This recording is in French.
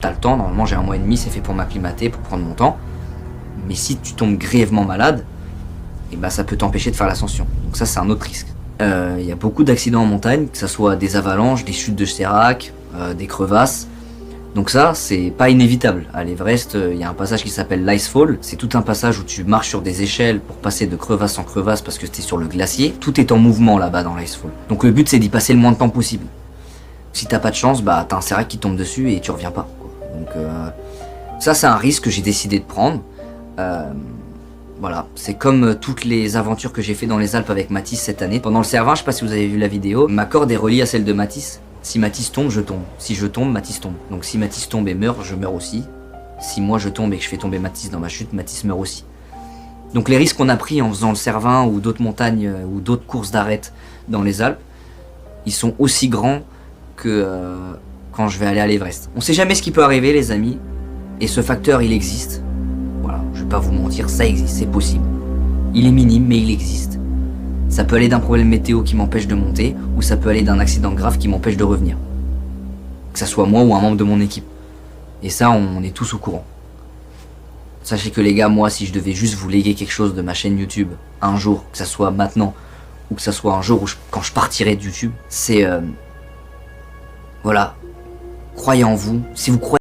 T'as le temps, normalement j'ai 1 mois et demi, c'est fait pour m'acclimater, pour prendre mon temps. Mais si tu tombes grièvement malade, et bah ça peut t'empêcher de faire l'ascension. Donc ça c'est un autre risque. Il y a beaucoup d'accidents en montagne, que ce soit des avalanches, des chutes de sérac, des crevasses. Donc ça c'est pas inévitable. À l'Everest, il y a un passage qui s'appelle l'Icefall. C'est tout un passage où tu marches sur des échelles pour passer de crevasse en crevasse parce que t'es sur le glacier. Tout est en mouvement là-bas dans l'Icefall. Donc le but c'est d'y passer le moins de temps possible. Si t'as pas de chance, bah t'as un sérac qui tombe dessus et tu reviens pas. Donc ça c'est un risque que j'ai décidé de prendre. Voilà, c'est comme toutes les aventures que j'ai fait dans les Alpes avec Mathis cette année. Pendant le Cervin, je sais pas si vous avez vu la vidéo, ma corde est reliée à celle de Mathis. Si Mathis tombe, je tombe. Si je tombe, Mathis tombe. Donc si Mathis tombe et meurt, je meurs aussi. Si moi je tombe et que je fais tomber Mathis dans ma chute, Mathis meurt aussi. Donc les risques qu'on a pris en faisant le Cervin ou d'autres montagnes ou d'autres courses d'arête dans les Alpes, ils sont aussi grands que quand je vais aller à l'Everest. On sait jamais ce qui peut arriver les amis, et ce facteur il existe. Voilà, je vais pas vous mentir, ça existe, c'est possible. Il est minime mais il existe. Ça peut aller d'un problème météo qui m'empêche de monter, ou ça peut aller d'un accident grave qui m'empêche de revenir. Que ça soit moi ou un membre de mon équipe. Et ça, on est tous au courant. Sachez que les gars, moi, si je devais juste vous léguer quelque chose de ma chaîne YouTube, un jour, que ça soit maintenant, ou que ça soit un jour où quand je partirai de YouTube, c'est... voilà. Croyez en vous. Si vous croyez